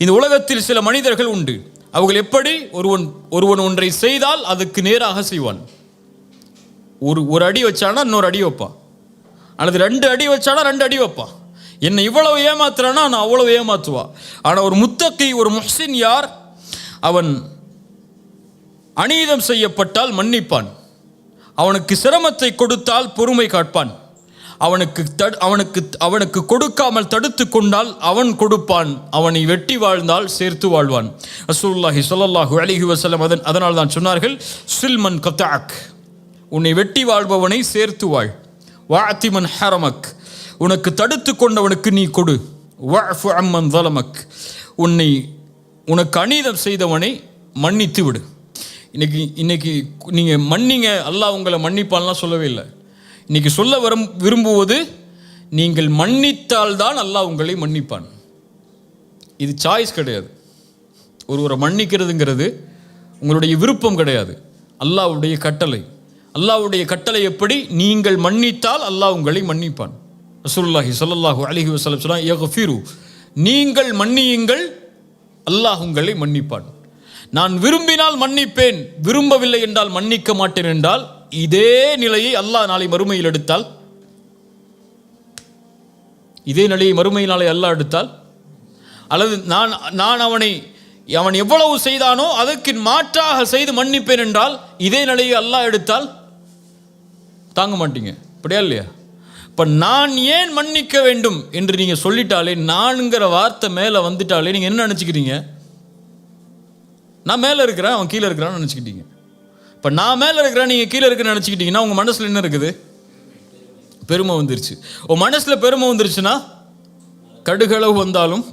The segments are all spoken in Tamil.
இந்த உலகத்தில் சில மனிதர்கள் உண்டு. அவர்கள் எப்படி ஒருவன் ஒன்றை செய்தால் அதுக்கு நேராக செய்வான். ஒரு அடி வச்சானா இன்னொரு அடி வைப்பான், அல்லது 2 அடி வச்சானா 2 அடி வைப்பான். என்னை இவ்வளவு ஏமாத்துறானா நான் அவ்வளவு ஏமாத்துவா. ஆனால் ஒரு முத்தகி, ஒரு முஹ்சின் யார்? அவன் அநீதம் செய்யப்பட்டால் மன்னிப்பான், அவனுக்கு சிரமத்தை கொடுத்தால் பொறுமை காட்பான், அவனுக்கு கொடுக்காமல் தடுத்து கொண்டால் அவன் கொடுப்பான், அவனை வெட்டி வாழ்ந்தால் சேர்த்து வாழ்வான். ரசூலுல்லாஹி ஸல்லல்லாஹு அலைஹி வஸல்லம் அதனால் தான் சொன்னார்கள், சில்மன் கதஅக், உன்னை வெட்டி வாழ்பவனை சேர்த்து வாழ். வஅதிமன் ஹரமக், உனக்கு தடுத்து கொண்டவனுக்கு நீ கொடு. வஅஃபு அம்மன் ஸலமக், உனக்கு அநீதம் செய்தவனை மன்னித்து விடு. இன்னைக்கு நீங்கள் மன்னிங்க, அல்லாஹ் உங்களை மன்னிப்பான்லாம் சொல்லவே இல்லை. இன்னைக்கு சொல்ல விரும்புவது, நீங்கள் மன்னித்தால்தான் அல்லாஹ் உங்களை மன்னிப்பான். இது சாய்ஸ் கிடையாது. ஒருவரை மன்னிக்கிறதுங்கிறது உங்களுடைய விருப்பம் கிடையாது, அல்லாஹ்வுடைய கட்டளை. அல்லாஹ்வுடைய கட்டளை எப்படி? நீங்கள் மன்னித்தால் அல்லாஹ் உங்களை மன்னிப்பான். ரசூலுல்லாஹி ஸல்லல்லாஹு அலைஹி வஸல்லம் சொன்னார், யக்ஃபிரு, நீங்கள் மன்னியுங்கள், அல்லாஹ் உங்களை மன்னிப்பான். நான் விரும்பினால் மன்னிப்பேன், விரும்பவில்லை என்றால் மன்னிக்க மாட்டேன் என்றால், இதே நிலையை அல்லாஹ் நாளை மறுமையில் எடுத்தால், இதே நிலையை மறுமை நாளை அல்லாஹ் எடுத்தால், அல்லது நான் அவன் எவ்வளவு செய்தானோ அதற்கு மாற்றாக செய்து மன்னிப்பேன் என்றால், இதே நிலையை அல்லாஹ் எடுத்தால் தாங்க மாட்டீங்க. அப்படியா இல்லையா? இப்போ நான் ஏன் மன்னிக்க வேண்டும் என்று நீங்கள் சொல்லிட்டாலே, நான்கிற வார்த்தை மேலே வந்துட்டாலே நீங்கள் என்ன நினச்சிக்கிறீங்க? நான் மேலே இருக்கிறேன், அவன் கீழே இருக்கிறான்னு நினச்சிக்கிட்டீங்க. இப்போ நான் மேலே இருக்கிறேன், நீங்கள் கீழே இருக்கிறேன்னு நினச்சிக்கிட்டீங்கன்னா உங்கள் மனசில் என்ன இருக்குது? பெருமை வந்துருச்சு. உன் மனசில் பெருமை வந்துருச்சுன்னா கடுகளவு வந்தாலும்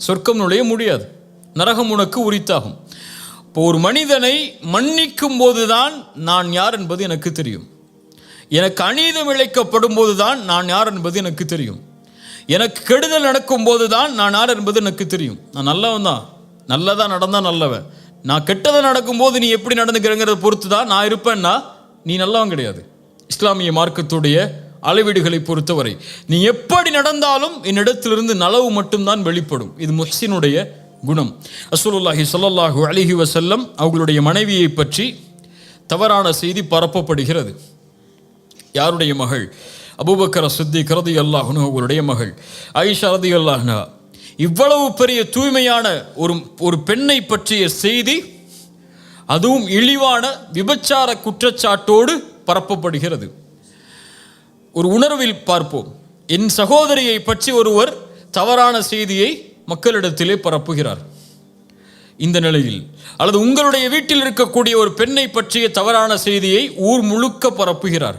சொர்க்கம் நுழைய முடியாது, நரகம் உனக்கு உரித்தாகும். இப்போ ஒரு மனிதனை மன்னிக்கும் போதுதான் நான் யார் என்பது எனக்கு தெரியும். எனக்கு அநீதம் இழைக்கப்படும் போதுதான் நான் யார் என்பது எனக்கு தெரியும். எனக்கு கெடுதல் நடக்கும் போதுதான் நான் யார் என்பது எனக்கு தெரியும். நான் நல்லவன் தான், நல்லதாக நடந்தால் நல்லவன். நான் கெட்டதை நடக்கும்போது நீ எப்படி நடந்துக்கிறங்கிறத பொறுத்து தான் நான் இருப்பேன்னா நீ நல்லவன் கிடையாது. இஸ்லாமிய மார்க்கத்துடைய அளவீடுகளை பொறுத்தவரை நீ எப்படி நடந்தாலும் என்னிடத்திலிருந்து நலவு மட்டும்தான் வெளிப்படும். இது முஹ்சினுடைய குணம். ரசூலுல்லாஹி ஸல்லல்லாஹு அலைஹி வஸல்லம் அவர்களுடைய மனைவியை பற்றி தவறான செய்தி பரப்பப்படுகிறது. யாருடைய மகள்? அபூபக்கர் சித்திக் ரலியல்லாஹு அன்ஹு அவர்களுடைய மகள் ஆயிஷா ரலியல்லாஹு அன்ஹா. இவ்வளவு பெரிய தூய்மையான ஒரு பெண்ணை பற்றிய செய்தி, அதுவும் இழிவான விபச்சார குற்றச்சாட்டோடு பரப்பப்படுகிறது. ஒரு உணர்வில் பார்ப்போம். என் சகோதரியை பற்றி ஒருவர் தவறான செய்தியை மக்களிடத்திலே பரப்புகிறார். இந்த நிலையில், அல்லது உங்களுடைய வீட்டில் இருக்கக்கூடிய ஒரு பெண்ணை பற்றிய தவறான செய்தியை ஊர் முழுக்க பரப்புகிறார்.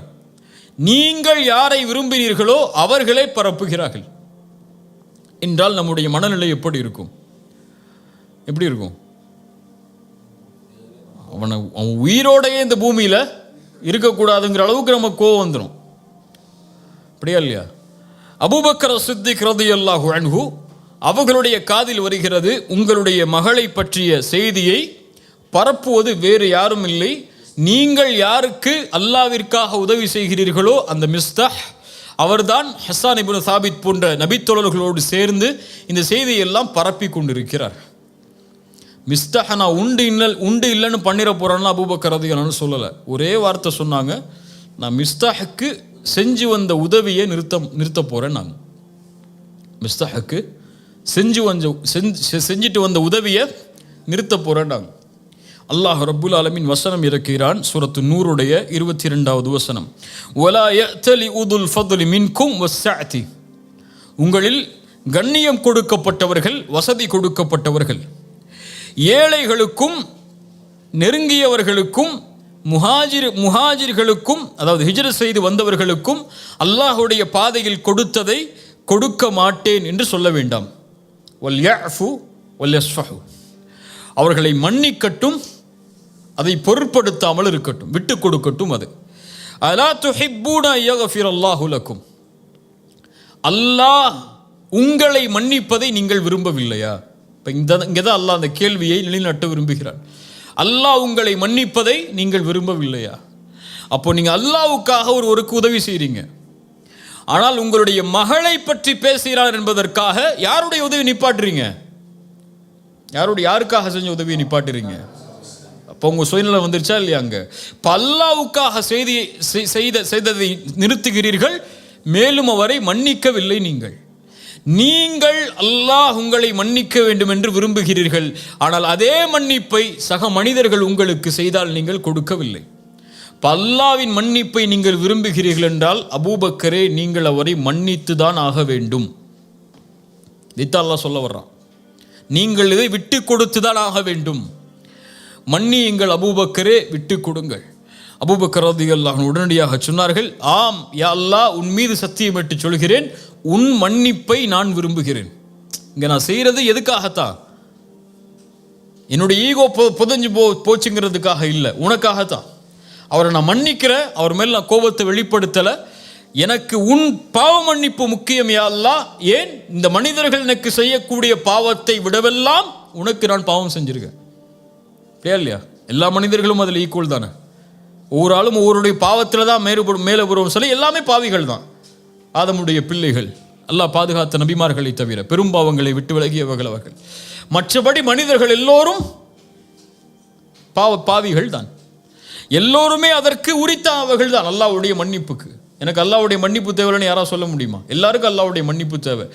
நீங்கள் யாரை விரும்பினீர்களோ அவர்களே பரப்புகிறார்கள் என்றால் நம்முடைய மனநிலை எப்படி இருக்கும்? எப்படி இருக்கும்? அவன் உயிரோடையே இந்த பூமியில் இருக்கக்கூடாதுங்கிற அளவுக்கு நமக்கு கோவம் வந்துடும். அப்படியா இல்லையா? அபூபக்கர் சித்திக் ரலியல்லாஹு அன்ஹு அவர்களுடைய காதில் வருகிறது, உங்களுடைய மகளை பற்றிய செய்தியை பரப்புவது வேறு யாரும் இல்லை, நீங்கள் யாருக்கு அல்லாவிற்காக உதவி செய்கிறீர்களோ அந்த மிஸ்தஹ் அவர்தான் ஹஸ்ஸான் இப்னு சாபித் போன்ற நபித்தோழர்களோடு சேர்ந்து இந்த செய்தியெல்லாம் பரப்பி கொண்டிருக்கிறார். மிஸ்தஹ் நான் உண்டு இல்லைன்னு பண்ணிட போகிறேன்னு அபூபக்கர் ரலியல்லாஹு சொல்லலை. ஒரே வார்த்தை சொன்னாங்க, நான் மிஸ்தஹுக்கு செஞ்சு வந்த உதவியை நிறுத்த போகிறேன். நாங்கள் மிஸ்தஹுக்கு செஞ்சுட்டு வந்த உதவியை நிறுத்த போகிறேன். நாங்கள் அல்லாஹ் ரப்புல் ஆலமீன் வசனம் இறக்கிறான். சூரத்து நூருடைய 22வது வசனம், வலா யஅ்தலி உதுல் ஃபத்லி மின்கும் வஸ்ஸஅதி, உங்களில் கண்ணியம் கொடுக்கப்பட்டவர்கள், வசதி கொடுக்கப்பட்டவர்கள், ஏழைகளுக்கும் நெருங்கியவர்களுக்கும் முஹாஜிர்களுக்கும், அதாவது ஹிஜ்ரத் செய்து வந்தவர்களுக்கும் அல்லாஹுடைய பாதையில் கொடுத்ததை கொடுக்க மாட்டேன் என்று சொல்ல வேண்டாம். வல் யஅஃபு வல் யஸ்ஃபஹு, அவர்களை மன்னிக்கட்டும், அதை பொருட்படுத்தாமல் இருக்கட்டும், விட்டு கொடுக்கட்டும். அது அலா துஹிப்பூன யக்ஃபிரல்லாஹு லக்கும், அல்லாஹ் உங்களை மன்னிப்பதை நீங்கள் விரும்பவில்லையா? இப்போ இங்கே தான் அல்லாஹ் அந்த கேள்வியை நிலைநாட்ட விரும்புகிறார். அல்லாஹ் உங்களை மன்னிப்பதை நீங்கள் விரும்பவில்லையா? அப்போ நீங்கள் அல்லாஹ்வுக்காக ஒருவருக்கு உதவி செய்கிறீங்க, ஆனால் உங்களுடைய மகளை பற்றி பேசுகிறார் என்பதற்காக யாருடைய உதவி நிப்பாட்டுறீங்க? யாருக்காக செஞ்ச உதவியை நிப்பாட்டுறீங்க? அப்போ உங்க சுயநலம் வந்துருச்சா இல்லையா? அங்க அல்லாஹ்வுக்காக செய்ததை நிறுத்துகிறீர்கள், மேலும் அவரை மன்னிக்கவில்லை. நீங்கள் அல்லாஹ் உங்களை மன்னிக்க வேண்டும் என்று விரும்புகிறீர்கள், ஆனால் அதே மன்னிப்பை சக மனிதர்கள் உங்களுக்கு செய்தால் நீங்கள் கொடுக்கவில்லை. அல்லாஹ்வின் மன்னிப்பை நீங்கள் விரும்புகிறீர்கள் என்றால் அபூபக்கரே நீங்கள் அவரை மன்னித்து தான் ஆக வேண்டும். இதைத்தான் அல்லாஹ் சொல்ல வர்றான். நீங்கள் இதை விட்டு கொடுத்து தான் ஆக வேண்டும். மன்னியுங்கள் அபூபக்கரே, விட்டு கொடுங்கள். அபூபக்கர் ரலியல்லாஹு அன்ஹு உடனடியாக சொன்னார்கள், ஆம் யா அல்லாஹ், உன் மீது சத்தியமிட்டு சொல்கிறேன், உன் மன்னிப்பை நான் விரும்புகிறேன். இங்க நான் செய்யறது எதுக்காகத்தான்? என்னுடைய ஈகோ புதஞ்சு போச்சுங்கிறதுக்காக இல்லை, உனக்காகத்தான். அவரை நான் மன்னிக்கிறேன், அவர் மேல் நான் கோபத்தை வெளிப்படுத்தலை. எனக்கு உன் பாவ மன்னிப்பு முக்கியம் யா அல்லாஹ். ஏன்? இந்த மனிதர்கள் எனக்கு செய்யக்கூடிய பாவத்தை விடவெல்லாம் உனக்கு நான் பாவம் செஞ்சிருக்கேன். இல்லையா? எல்லா மனிதர்களும் அதில் ஈக்குவல் தானே. ஒவ்வொரு ஆளும் ஒவ்வொருடைய பாவத்தில் தான் மேலே வருவோம் சொல்லி எல்லாமே பாவிகள் தான். ஆதமுடைய பிள்ளைகள், அல்லாஹ் பாதுகாத்த நபிமார்களை தவிர பெரும் பாவங்களை விட்டு விலகியவர்கள் அவர்கள். மற்றபடி மனிதர்கள் எல்லோரும் பாவிகள் தான். எல்லோருமே அதற்கு உரித்தானவர்கள் தான் அல்லாஹ்வுடைய மன்னிப்புக்கு. எனக்கு அல்லாஹ்வுடைய மன்னிப்பு தேவைன்னு யாராவது சொல்ல முடியுமா? எல்லாருக்கும் அல்லாஹ்வுடைய மன்னிப்பு தேவை.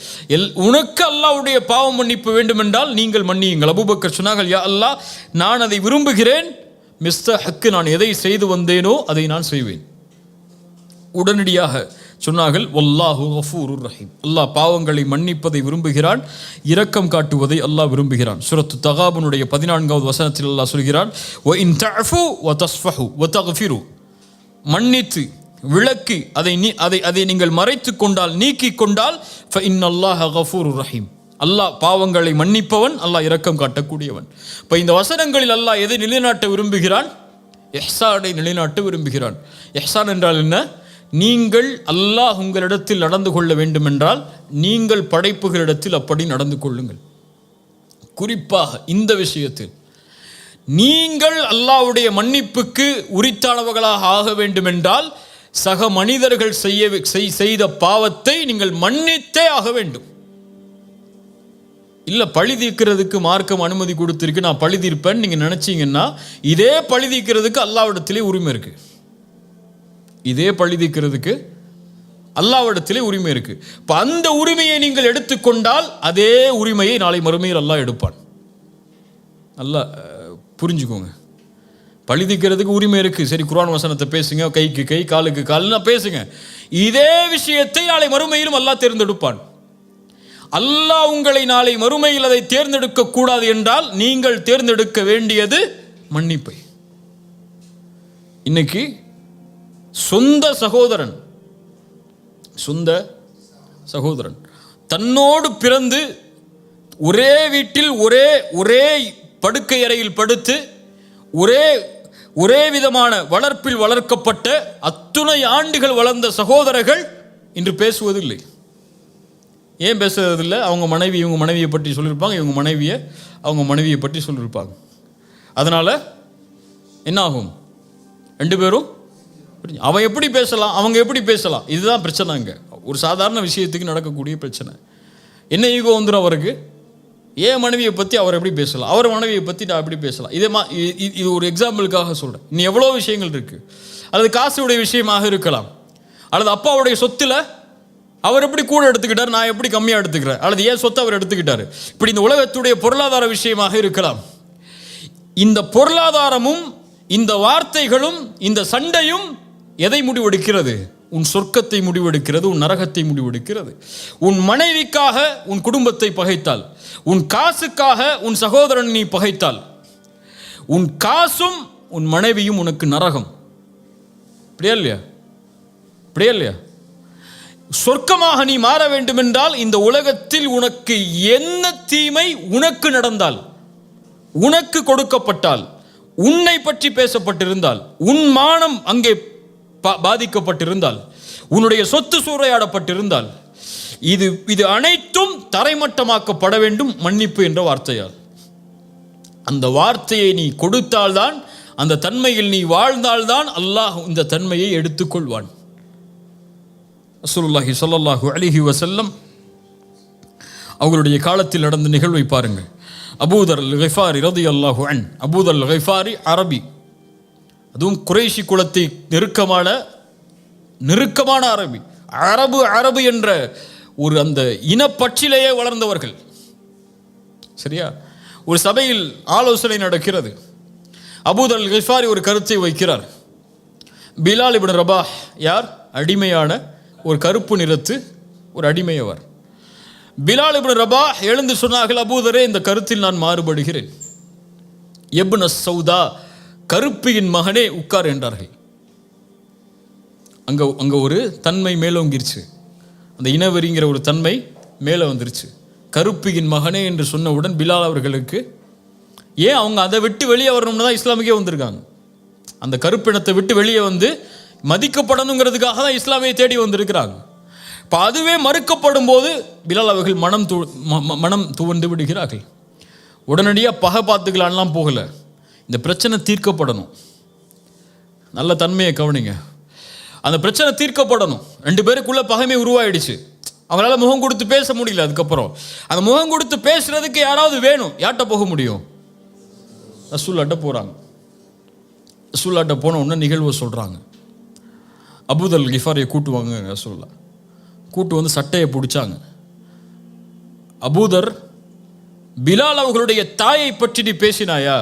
உனக்கு அல்லாஹ்வுடைய பாவ மன்னிப்பு வேண்டும் என்றால் நீங்கள் மன்னியுங்கள். அபூபக்கர் சொன்னார்கள், யா அல்லாஹ், நான் அதை விரும்புகிறேன். மிஸ்டர் ஹக்கு, நான் எதை செய்து வந்தேனோ அதை நான் செய்வேன். உடனடியாக சொன்னார்கள், வல்லாஹு கஃபூருர் ரஹீம், அல்லாஹ் பாவங்களை மன்னிப்பதை விரும்புகிறான், இரக்கம் காட்டுவதை அல்லாஹ் விரும்புகிறான். சூரத்து தகாபுனுடைய 14வது வசனத்தில் அல்லாஹ் சொல்கிறான், வ இன் தஅஃபு வ தஸ்ஃபஹு வ தக்ஃபிரு, மன்னித்து விளக்கி அதை நீங்கள் மறைத்து கொண்டால், நீக்கி கொண்டால், ஃப இன்னல்லாஹ கஃபூருர் ரஹீம், அல்லாஹ் பாவங்களை மன்னிப்பவன், அல்லாஹ் இரக்கம் காட்டக்கூடியவன். இப்போ இந்த வசனங்களில் அல்லாஹ் எதை நிலைநாட்ட விரும்புகிறான்? இஹ்சானை நிலைநாட்ட விரும்புகிறான். இஹ்சான் என்றால் என்ன? நீங்கள் அல்லாஹ் உங்களிடத்தில் நடந்து கொள்ள வேண்டும் என்றால் நீங்கள் படைப்புகளிடத்தில் அப்படி நடந்து கொள்ளுங்கள். குறிப்பாக இந்த விஷயத்தில் நீங்கள் அல்லாஹ்வுடைய மன்னிப்புக்கு உரித்தானவர்களாக ஆக வேண்டும் என்றால் சக மனிதர்கள் செய்த பாவத்தை நீங்கள் மன்னித்தே ஆக வேண்டும். இல்லை பழி தீர்க்கிறதுக்கு மார்க்கம் அனுமதி கொடுத்திருக்கு, நான் பழி தீர்ப்பேன் நீங்க நினைச்சீங்கன்னா, இதே பழி தீர்க்கிறதுக்கு அல்லாஹ்விடத்திலே உரிமை இருக்கு. இதே பழி தீர்க்கிறதுக்கு அல்லாஹ்விடத்திலே உரிமை இருக்கு. இப்போ அந்த உரிமையை நீங்கள் எடுத்துக்கொண்டால் அதே உரிமையை நாளை மறுமையில் அல்லாஹ் எடுப்பான். நல்லா புரிஞ்சுக்கோங்க. பழி தீர்க்கிறதுக்கு உரிமை இருக்கு, சரி குர்ஆன் வசனத்தை பேசுங்க, கைக்கு கை காலுக்கு கால்னா பேசுங்க. இதே விஷயத்தை நாளை மறுமையிலும் அல்லாஹ் தேர்ந்தெடுப்பான். அல்லாஹ் உங்களை நாளை மறுமையில் அதை தேர்ந்தெடுக்க கூடாது என்றால் நீங்கள் தேர்ந்தெடுக்க வேண்டியது மன்னிப்பை. இன்னைக்கு சொந்த சகோதரன் தன்னோடு பிறந்து ஒரே வீட்டில் ஒரே படுக்கை அறையில் படுத்து ஒரே விதமான வளர்ப்பில் வளர்க்கப்பட்ட அத்துணை ஆண்டுகள் வளர்ந்த சகோதரர்கள் இன்று பேசுவதில்லை. ஏன் பேசுறதில்லை? அவங்க இவங்க மனைவியை பற்றி சொல்லியிருப்பாங்க, இவங்க அவங்க மனைவியை பற்றி சொல்லியிருப்பாங்க. அதனால் என்ன ஆகும்? ரெண்டு பேரும் அவன் எப்படி பேசலாம், அவங்க எப்படி பேசலாம், இதுதான் பிரச்சனைங்க. ஒரு சாதாரண விஷயத்துக்கு நடக்கக்கூடிய பிரச்சனை. என்ன ஈகோ வந்துடும் அவருக்கு? ஏன் மனைவியை பற்றி அவர் எப்படி பேசலாம், அவர் மனைவியை பற்றி நான் எப்படி பேசலாம். இது ஒரு எக்ஸாம்பிளுக்காக சொல்கிறேன். இன்னும் எவ்வளோ விஷயங்கள் இருக்குது. அல்லது காசுடைய விஷயமாக இருக்கலாம், அல்லது அப்பாவுடைய சொத்தில் அவர் எப்படி கூட எடுத்துக்கிட்டார், நான் எப்படி கம்மியாக எடுத்துக்கிறேன், அல்லது ஏன் சொத்தை அவர் எடுத்துக்கிட்டார். இப்படி இந்த உலகத்துடைய பொருளாதார விஷயமாக இருக்கலாம். இந்த பொருளாதாரமும் இந்த வார்த்தைகளும் இந்த சண்டையும் எதை முடிவெடுக்கிறது? உன் சொர்க்கத்தை முடிவெடுக்கிறது, உன் நரகத்தை முடிவெடுக்கிறது. உன் மனைவிக்காக உன் குடும்பத்தை பகைத்தால், உன் காசுக்காக உன் சகோதரன் நீ பகைத்தால், உன் காசும் உன் மனைவியும் உனக்கு நரகம். இப்படியா இல்லையா? சொர்க்கமாக நீ மாற வேண்டும் என்றால் இந்த உலகத்தில் உனக்கு என்ன தீமை உனக்கு நடந்தால், உனக்கு கொடுக்கப்பட்டால், உன்னை பற்றி பேசப்பட்டிருந்தால், உன் மானம் அங்கே பாதிக்கப்பட்டிருந்தால், உன்னுடைய சொத்து சூறையாடப்பட்டிருந்தால், இது அனைத்தும் தரைமட்டமாக்கப்பட வேண்டும் மன்னிப்பு என்ற வார்த்தையால். அந்த வார்த்தையை நீ கொடுத்தால்தான், அந்த தன்மையில் நீ வாழ்ந்தால்தான் அல்லாஹ் இந்த தன்மையை எடுத்துக்கொள்வான். ரசூலுல்லாஹி ஸல்லல்லாஹு அலைஹி வஸல்லம் அவர்களுடைய காலத்தில் நடந்த நிகழ்வை பாருங்கள். அபூதர் அல் கிஃபாரி ரலியல்லாஹு அன்ஹு. அபூதர் அல் கிஃபாரி அரபி, அதுவும் குறைஷி குலத்தை நெருக்கமான அரபி. அரபு என்ற ஒரு அந்த இனப்பற்றிலேயே வளர்ந்தவர்கள். சரியா? ஒரு சபையில் ஆலோசனை நடக்கிறது. அபூதர் அல் கிஃபாரி ஒரு கருத்தை வைக்கிறார். பிலால் இப்னு ரபாஹ் யார்? அடிமையான ஒரு கருப்பு நிறத்து ஒரு அடிமையவர். பிலால் இப்னு ரபாஹ் எழுந்து சொன்னார்கள், அபூதரே, இந்த கருத்தில் நான் மாறுபடுகிறேன். இப்னு சௌதா, கருப்பியின் மகனே, உட்கார் என்றார்கள். அங்க ஒரு தன்மை மேலோங்கிருச்சு. அந்த இனவெறிங்கிற ஒரு தன்மை மேலே வந்துருச்சு. கருப்பியின் மகனே என்று சொன்னவுடன் பிலால் அவர்களுக்கு ஏன் அவங்க அதை விட்டு வெளியே வரணும்னு தான் இஸ்லாமுக்கே வந்திருக்காங்க. அந்த கருப்பினத்தை விட்டு வெளியே வந்து மதிக்கப்படணுங்கிறதுக்காக தான் இஸ்லாமியை தேடி வந்திருக்கிறாங்க. இப்போ அதுவே மறுக்கப்படும் போது பிலால் அவர்கள் மனம் துவண்டு விடுகிறார்கள். உடனடியாக பகை பார்த்துக்கலான்லாம் போகலை. இந்த பிரச்சனை தீர்க்கப்படணும். நல்ல தன்மையை கவனிங்க. அந்த பிரச்சனை தீர்க்கப்படணும். 2 பேருக்குள்ள பகைமை உருவாயிடுச்சு. அவங்களால முகம் கொடுத்து பேச முடியல. அதுக்கப்புறம் அந்த முகம் கொடுத்து பேசுறதுக்கு யாராவது வேணும். யார்கிட்ட போக முடியும்? ரசூலுல்லாஹ்ட்ட போகிறாங்க. ரசூலுல்லாஹ்ட்ட போன உடனே நிகழ்வை சொல்கிறாங்க. அபூதர் அல் கிஃபாரியை கூட்டுவாங்க. ரசூலுல்லாஹ் கூட்டு வந்து சட்டையை பிடிச்சாங்க. அபூதர், பிலால் அவர்களுடைய தாயை பற்றி நீ பேசினாயா?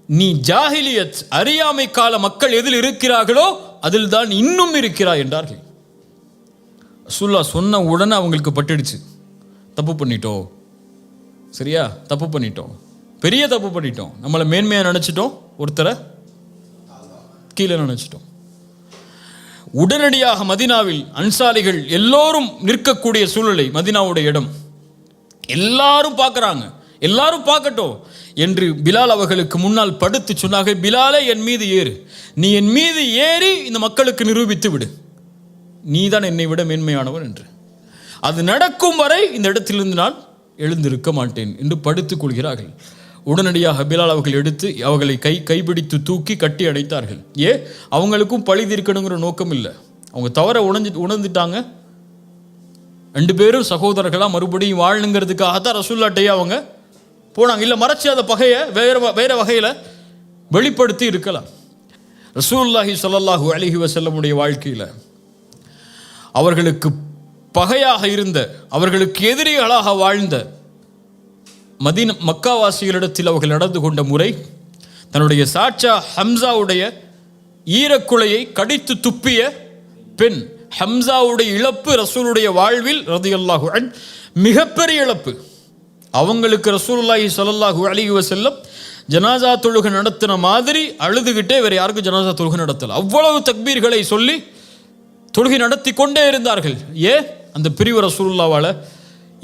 நீ ஜாஹிலியத் அறியாமை கால மக்கள் எதில் இருக்கிறார்களோ அதில் தான் இன்னும் இருக்கிறாய் என்றார்கள். ரசூலுல்லாஹ் சொன்ன உடனே அவங்களுக்கு பட்டுடுச்சு. தப்பு பண்ணிட்டோம். சரியா? தப்பு பண்ணிட்டோம், பெரிய தப்பு பண்ணிட்டோம். நம்மளை மேன்மையாக நினச்சிட்டோம், ஒருத்தரை கீழே நினச்சிட்டோம். உடனடியாக மதீனாவில் அன்சாரிகள் எல்லோரும் நிற்கக்கூடிய சூழ்நிலை. மதீனாவுடைய இடம் எல்லாரும் பார்க்குறாங்க. எல்லாரும் பார்க்கட்டும் என்று பிலால் அவர்களுக்கு முன்னால் படுத்து சொன்னாங்க, பிலாலே, என் மீது ஏறு. நீ என் மீது ஏறி இந்த மக்களுக்கு நிரூபித்து விடு, நீதான் என்னை விட மேன்மையானவன் என்று. அது நடக்கும் வரை இந்த இடத்திலிருந்து நான் எழுந்திருக்க மாட்டேன் என்று படுத்துக் கொள்கிறார்கள். உடனடியாக பிலால் அவர்கள் எடுத்து அவர்களை கைப்பிடித்து தூக்கி கட்டி அடைத்தார்கள். அவங்களுக்கும் பழி தீர்க்கணுங்கிற நோக்கம் இல்லை. அவங்க தவற உணர்ந்துட்டாங்க. 2 பேரும் சகோதரர்களாக மறுபடியும் வாழணுங்கிறதுக்காகத்தான் ரசூலுல்லாஹ்ட்டே அவங்க போனாங்க. இல்லை மறைச்சி அந்த பகையை வேற வகையில் வெளிப்படுத்தி இருக்கலாம். ரசூலுல்லாஹி ஸல்லல்லாஹு அலைஹி வஸல்லமுடைய வாழ்க்கையில் அவர்களுக்கு பகையாக இருந்த, அவர்களுக்கு எதிரிகளாக வாழ்ந்த மக்காவாசிகளிடத்தில் அவர்கள் நடந்து கொண்ட முறை, தன்னுடைய சாட்சா ஹம்சாவுடைய ஈரக்குலையை கடித்து துப்பிய பெண். ஹம்சாவுடைய இழப்பு ரசூலுடைய வாழ்வில் ரலியல்லாஹு அன்ஹு மிகப்பெரிய இழப்பு. அவங்களுக்கு ரசூலுல்லாஹி ஸல்லல்லாஹு அலைஹி வஸல்லம் ஜனாசா தொழுகை நடத்தின மாதிரி அழுதுகிட்டே வேற யாருக்கும் ஜனாசா தொழுகை நடத்தல. அவ்வளவு தக்பீர்களை சொல்லி தொழுகை நடத்தி கொண்டே இருந்தார்கள். அந்த பிரிவு ரசூலுல்லாஹ்வால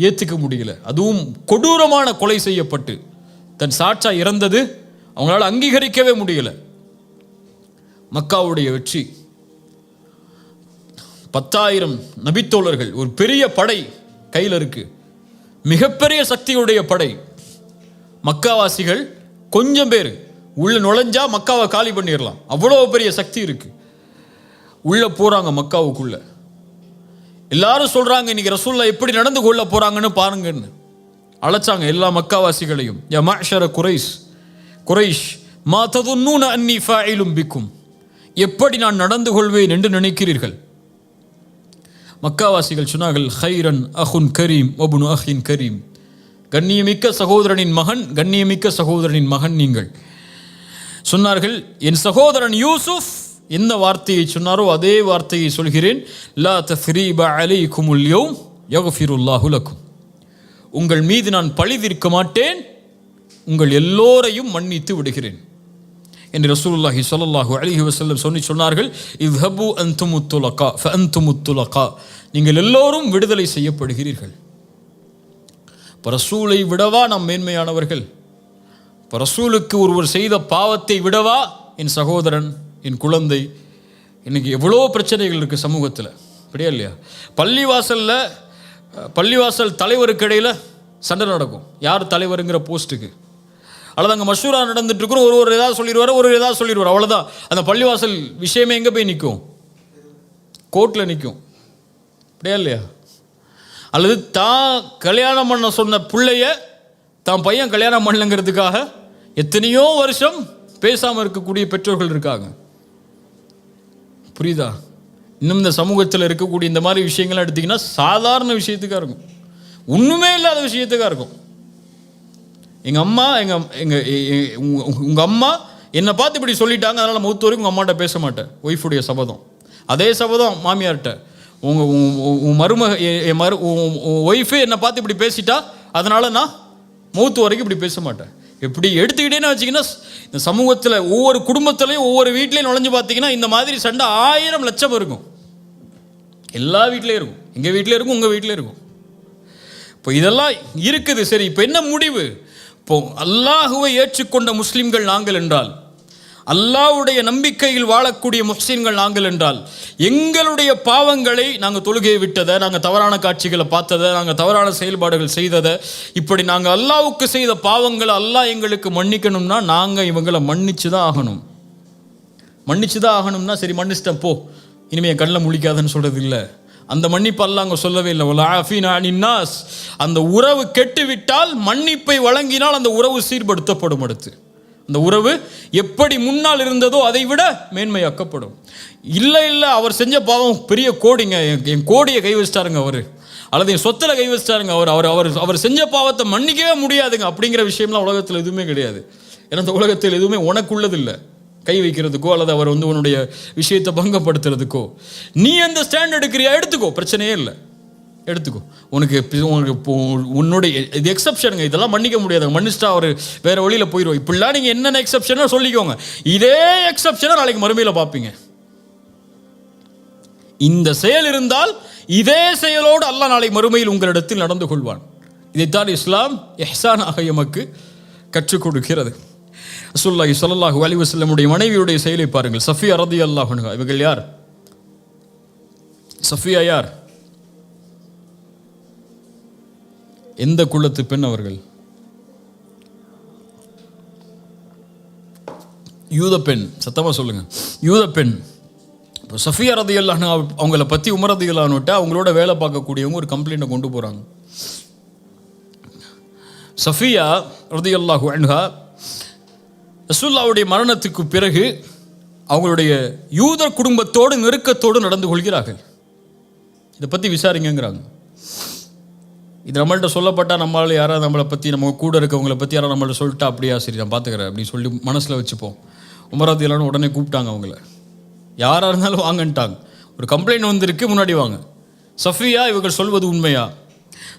ஏற்றுக்க முடியல. அதுவும் கொடூரமான கொலை செய்யப்பட்டு தன் சாட்சா இறந்தது அவங்களால அங்கீகரிக்கவே முடியல. மக்காவுடைய வெற்றி, 10,000 நபித்தோழர்கள், ஒரு பெரிய படை கையில் இருக்கு, மிகப்பெரிய சக்தியுடைய படை. மக்காவாசிகள் கொஞ்சம் பேர் உள்ள நுழைஞ்சா மக்காவை காலி பண்ணிடலாம், அவ்வளோ பெரிய சக்தி இருக்கு. உள்ள போறாங்க மக்காவுக்குள்ள. எல்லாரும் சொல்றாங்க, இன்னைக்கு ரசூலுல்லாஹ் எப்படி நடந்து கொள்ள போறாங்கன்னு பாருங்கன்னு அழைச்சாங்க எல்லா மக்காவாசிகளையும். யா மஅஷர குரைஷ் மா ததுன்னூன அன்னி ஃபாயிலும் பிக்கும், எப்படி நான் நடந்து கொள்வேன் என்று நினைக்கிறீர்கள்? மக்காவாசிகள் சொன்னார்கள், ஹைரன் அஹுன் கரீம் வபுனு அஹின் கரீம், கண்ணியமிக்க சகோதரனின் மகன், கண்ணியமிக்க சகோதரனின் மகன் நீங்கள். சொன்னார்கள், என் சகோதரன் யூசுப் எந்த வார்த்தையை சொன்னாரோ அதே வார்த்தையை சொல்கிறேன். லா தஃரீப அலைக்குமுல் யௌம் யக்ஃபிருல்லாஹு லக்கும், உங்கள் மீது நான் பழி தீர்க்க மாட்டேன், உங்கள் எல்லோரையும் மன்னித்து விடுகிறேன் என்று ரசூலுல்லாஹி ஸல்லல்லாஹு அலைஹி வஸல்லம் சொன்னார்கள். இத்ஹபு அன்துமுத் துலகா ஃபஅன்துமுத் துலகா, நீங்கள் எல்லோரும் விடுதலை செய்யப்படுகிறீர்கள். இப்போ ரசூலை விடவா நாம் மேன்மையானவர்கள்? இப்போ ரசூலுக்கு ஒருவர் செய்த பாவத்தை விடவா என் சகோதரன், என் குழந்தை? இன்னைக்கு எவ்வளோ பிரச்சனைகள் இருக்குது சமூகத்தில், அப்படியா இல்லையா? பள்ளிவாசல் தலைவருக்கு இடையில் சண்டை நடக்கும், யார் தலைவருங்கிற போஸ்ட்டுக்கு. அல்லது அங்கே மஷூரா நடந்துட்டு இருக்கிறோம், ஒரு ஏதாவது சொல்லிடுவார், ஏதாவது சொல்லிடுவார், அவ்வளோதான். அந்த பள்ளிவாசல் விஷயமே எங்கே போய் நிற்கும்? கோர்ட்டில் நிற்கும். அப்படியா இல்லையா? அல்லது தான் கல்யாணம் பண்ண சொன்ன பிள்ளைய தான் பையன் கல்யாணம் பண்ணலங்கிறதுக்காக எத்தனையோ வருஷம் பேசாமல் இருக்கக்கூடிய பெற்றோர்கள் இருக்காங்க. புரியுதா? இன்னும் இந்த சமூகத்தில் இருக்கக்கூடிய இந்த மாதிரி விஷயங்கள்லாம் எடுத்திங்கன்னா சாதாரண விஷயத்துக்காக இருக்கும், ஒன்றுமே இல்லாத விஷயத்துக்காக இருக்கும். எங்கள் அம்மா உங்கள் அம்மா என்னை பார்த்து இப்படி சொல்லிட்டாங்க, அதனால் மௌத்து வரைக்கும் உங்கள் அம்மாட்ட பேச மாட்டேன். ஒய்ஃபுடைய சபதம். அதே சபதம் மாமியார்கிட்ட, ஒய்ஃபு என்னை பார்த்து இப்படி பேசிட்டா அதனால் நான் மௌத்து வரைக்கும் இப்படி பேச மாட்டேன். எப்படி எடுத்துக்கிட்டேன்னு வச்சிங்கன்னா, இந்த சமூகத்தில் ஒவ்வொரு குடும்பத்திலையும் ஒவ்வொரு வீட்லேயும் நுழைஞ்சு பார்த்தீங்கன்னா இந்த மாதிரி சண்டை 1000 லட்சம் இருக்கும். எல்லா வீட்லேயும் இருக்கும், எங்கள் வீட்டிலே இருக்கும், உங்கள் வீட்டிலே இருக்கும். இப்போ இதெல்லாம் இருக்குது. சரி, இப்போ என்ன முடிவு? இப்போ அல்லாஹுவை ஏற்றுக்கொண்ட முஸ்லிம்கள் நாங்கள் என்றால், அல்லாஹ்வுடைய நம்பிக்கையில் வாழக்கூடிய முஸ்லிம்கள் நாங்கள் என்றால், எங்களுடைய பாவங்களை நாங்கள் தொழுகையை விட்டதை, நாங்கள் தவறான காட்சிகளை பார்த்ததை, நாங்கள் தவறான செயல்பாடுகள் செய்ததை, இப்படி நாங்கள் அல்லாஹ்வுக்கு செய்த பாவங்களை அல்லாஹ் எங்களுக்கு மன்னிக்கணும்னா நாங்கள் இவங்களை மன்னிச்சு தான் ஆகணும். மன்னிச்சு தான் ஆகணும்னா சரி மன்னிச்சிட்டேன் போ, இனிமேல் என் கண்ணில் முழிக்காதுன்னு சொல்கிறது இல்லை. அந்த மன்னிப்பு அல்லாஹ் அங்கே சொல்லவே இல்லை. அந்த உறவு கெட்டுவிட்டால் மன்னிப்பை வழங்கினால் அந்த உறவு சீர்படுத்தப்படும். அடுத்து அந்த உறவு எப்படி முன்னால் இருந்ததோ அதை விட மேன்மையாக்கப்படும். இல்லை அவர் செஞ்ச பாவம் பெரிய கோடிங்க, என் கோடியை கை வச்சிட்டாருங்க அவர், அல்லது என் சொத்தில் கை வச்சிட்டாருங்க அவர் செஞ்ச பாவத்தை மன்னிக்கவே முடியாதுங்க அப்படிங்கிற விஷயம்லாம் உலகத்தில் எதுவுமே கிடையாது. ஏன்னா இந்த உலகத்தில் எதுவுமே உனக்குள்ளதில்லை கை வைக்கிறதுக்கோ அல்லது அவர் உன்னுடைய விஷயத்தை பங்கப்படுத்துறதுக்கோ. நீ அந்த ஸ்டாண்ட் எடுக்கிறியா, எடுத்துக்கோ, பிரச்சனையே இல்லை, எடுத்துக்கோ. உனக்கு உன்னுடைய இது எக்ஸப்ஷனுங்க, இதெல்லாம் மன்னிக்க முடியாது, மன்னிச்சிட்டா அவர் வேறு வழியில் போயிடுவோம். இப்படிலாம் நீங்கள் என்னென்ன எக்ஸப்ஷனாக சொல்லிக்கோங்க. இதே எக்ஸப்ஷனாக நாளைக்கு மறுமையில் பார்ப்பீங்க. இந்த செயல் இருந்தால் இதே செயலோடு அல்லாஹ் நாளை மறுமையில் உங்களிடத்தில் நடந்து கொள்வான். இதைத்தான் இஸ்லாம் இஹ்சானாக எமக்கு கற்றுக் கொடுக்கிறது. ரசூலுல்லாஹி ஸல்லல்லாஹு அலைஹி வஸல்லமுடைய மனைவியுடைய செயலை பாருங்கள். சஃபியா ரலியல்லாஹு அன்ஹா, இவர்கள் யார்? சஃபியா யார்? எந்த குலத்து பெண் அவர்கள்? யூத பெண். சத்தமாக சொல்லுங்க, யூத பெண். இப்போ சஃபியா ரலியல்லாஹு அன்ஹா அவங்கள பற்றி உமர் ரலியல்லாஹு அன்ஹு அவங்களோட வேலை பார்க்கக்கூடியவங்க ஒரு கம்ப்ளைண்ட்டை கொண்டு போகிறாங்க. சஃபியா ரலியல்லாஹு அன்ஹா ரசூலுல்லாஹ்வுடைய மரணத்துக்கு பிறகு அவங்களுடைய யூதர் குடும்பத்தோடு நெருக்கத்தோடு நடந்து கொள்கிறார்கள். இதை பற்றி விசாரிங்கிறாங்க. இது நம்மள்கிட்ட சொல்லப்பட்டால் நம்மளால் யாராவது நம்மளை பற்றி, நம்ம கூட இருக்கவங்களை பற்றி யாராவது நம்மள்ட்ட சொல்லிட்டா அப்படியா சரி நான் பார்த்துக்கிறேன் அப்படின்னு சொல்லி மனசில் வச்சுப்போம். உமர் ரலியல்லாஹு அன்ஹு உடனே கூப்பிட்டாங்க அவங்கள. யாராக இருந்தாலும் வாங்கன்ட்டாங்க. ஒரு கம்ப்ளைண்ட் வந்திருக்கு, முன்னாடி வாங்க. சஃபியா, இவர்கள் சொல்வது உண்மையா?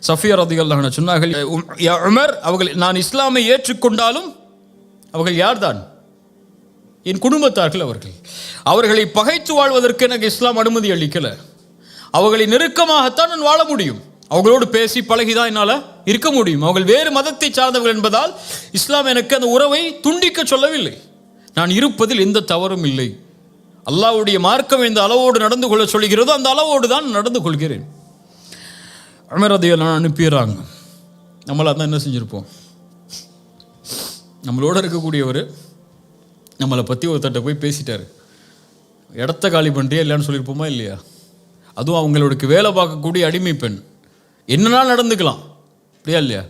சஃபியா ரலியல்லாஹு அன்ஹா சொன்னார்கள், யா உமர், அவர்கள் நான் இஸ்லாமை ஏற்றுக்கொண்டாலும் அவர்கள் யார்தான்? என் குடும்பத்தார்கள். அவர்களை பகைத்து வாழ்வதற்கு எனக்கு இஸ்லாம் அனுமதி அளிக்கலை. அவர்களை நெருக்கமாகத்தான் நான் வாழ முடியும், அவங்களோடு பேசி பழகிதான் என்னால் இருக்க முடியும். அவர்கள் வேறு மதத்தை சார்ந்தவர்கள் என்பதால் இஸ்லாம் எனக்கு அந்த உறவை துண்டிக்க சொல்லவில்லை. நான் இருப்பதில் எந்த தவறும் இல்லை. அல்லாஹ்வுடைய மார்க்கம் எந்த அளவோடு நடந்து கொள்ள சொல்கிறதோ அந்த அளவோடு தான் நடந்து கொள்கிறேன். உமர் ரலியல்லாஹு அன்ஹு அனுப்பிடுறாங்க. நம்மளாக தான் என்ன செஞ்சுருப்போம்? நம்மளோட இருக்கக்கூடியவர் நம்மளை பற்றி ஒருத்தட்ட போய் பேசிட்டார், இடத்த காலி பண்ணுறியா இல்லைன்னு சொல்லியிருப்போமா இல்லையா? அதுவும் அவங்களுக்கு வேலை பார்க்கக்கூடிய அடிமை பெண், என்னன்னாலும் நடந்துக்கலாம், அப்படியா இல்லையா?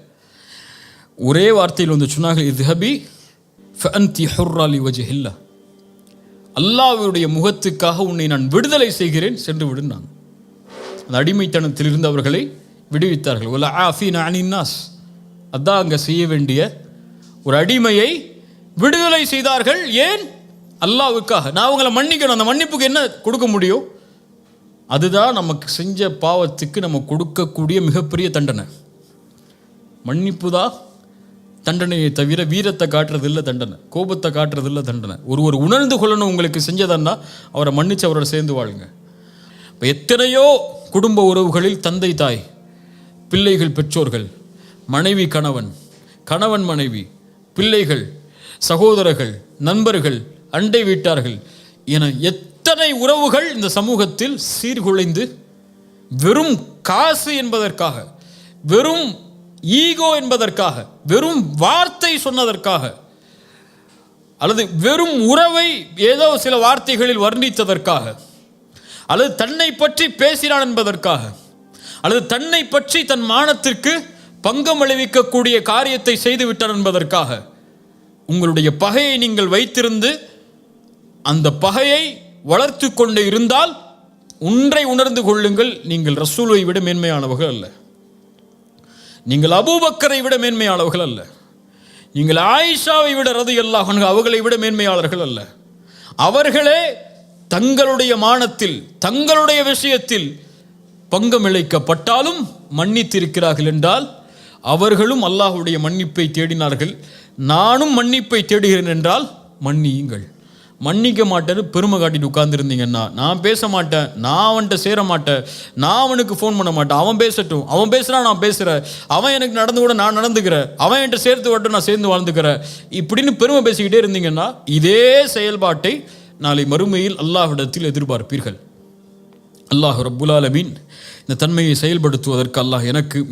ஒரே வார்த்தையில் வந்து சொன்னாங்க, இத்ஹபி ஃபஅன்தி ஹுர்ரா லிவஜ்ஹில்லாஹ், அல்லாஹ்வுடைய முகத்துக்காக உன்னை நான் விடுதலை செய்கிறேன், சென்று விடுனாங்க. அந்த அடிமைத்தனத்திலிருந்து அவர்களை விடுவித்தார்கள். வலா ஆஃபீனா அனின் நாஸ், அதான் அங்கே செய்ய வேண்டிய ஒரு அடிமையை விடுதலை செய்தார்கள். ஏன்? அல்லாஹ்வுக்காக. நான் அவங்களை மன்னிக்கணும். அந்த மன்னிப்புக்கு என்ன கொடுக்க முடியும்? அதுதான் நமக்கு செஞ்ச பாவத்துக்கு நம்ம கொடுக்கக்கூடிய மிகப்பெரிய தண்டனை. மன்னிப்பு தான் தண்டனையை தவிர வீரத்தை காட்டுறதில்லை தண்டனை, கோபத்தை காட்டுறதில்லை தண்டனை. ஒருவர் உணர்ந்து கொள்ளணும் உங்களுக்கு செஞ்சதன்னா அவரை மன்னிச்சு அவரோட சேர்ந்து வாழுங்க. இப்போ எத்தனையோ குடும்ப உறவுகளில் தந்தை தாய், பிள்ளைகள் பெற்றோர்கள், மனைவி கணவன், கணவன் மனைவி, பிள்ளைகள், சகோதரர்கள், நண்பர்கள், அண்டை வீட்டார்கள் என எத்தனை உறவுகள் இந்த சமூகத்தில் சீர்குலைந்து வெறும் காசு என்பதற்காக, வெறும் ஈகோ என்பதற்காக, வெறும் வார்த்தை சொன்னதற்காக, அல்லது வெறும் உறவை ஏதோ சில வார்த்தைகளில் வர்ணித்ததற்காக, அல்லது தன்னை பற்றி பேசினான் என்பதற்காக, அல்லது தன்னை பற்றி தன் மானத்திற்கு பங்கம் விளைவிக்கக்கூடிய காரியத்தை செய்து விட்டார் என்பதற்காக உங்களுடைய பகையை நீங்கள் வைத்திருந்து அந்த பகையை வளர்த்து கொண்டு இருந்தால் ஒன்றை உணர்ந்து கொள்ளுங்கள், நீங்கள் ரசூலை விட மேன்மையானவர்கள் அல்ல, நீங்கள் அபூபக்கரை விட மேன்மையானவர்கள் அல்ல, நீங்கள் ஆயிஷாவை விட ரலியல்லாஹு அன்ஹா அவர்களை விட மேன்மையாளர்கள் அல்ல. அவர்களே தங்களுடைய மானத்தில் தங்களுடைய விஷயத்தில் பங்கம் இழைக்கப்பட்டாலும் மன்னித்திருக்கிறார்கள் என்றால் அவர்களும் அல்லாஹ்வுடைய மன்னிப்பை தேடினார்கள். நானும் மன்னிப்பை தேடுகிறேன் என்றால் மன்னியுங்கள். மன்னிக்க மாட்டேன்னு பெருமை காட்டிட்டு உட்கார்ந்துருந்தீங்கன்னா, நான் பேச மாட்டேன், நான் அவன்கிட்ட சேர மாட்டேன், நான் அவனுக்கு ஃபோன் பண்ண மாட்டேன், அவன் பேசட்டும், அவன் பேசுகிறான் நான் பேசுகிறேன், அவன் எனக்கு நடந்து கூட நான் நடந்துக்கிறேன், அவன் என்கிட்ட சேர்த்து வரட்டும் நான் சேர்ந்து வாழ்ந்துக்கிறேன், இப்படின்னு பெருமை பேசிக்கிட்டே இருந்தீங்கன்னா இதே செயல்பாட்டை நாளை மறுமையில் அல்லாஹ்விடத்தில் எதிர்பார்ப்பீர்கள். அல்லாஹ் ரப்புல் ஆலமீன் இந்த தன்மையை செயல்படுத்துவதற்கு அல்லாஹ்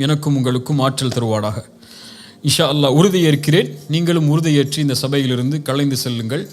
எனக்கும் உங்களுக்கும் ஆற்றல் தருவானாக. இன்ஷா அல்லாஹ் உறுதியேற்கிறேன். நீங்களும் உறுதியேற்றி இந்த சபையிலிருந்து கலைந்து செல்லுங்கள்.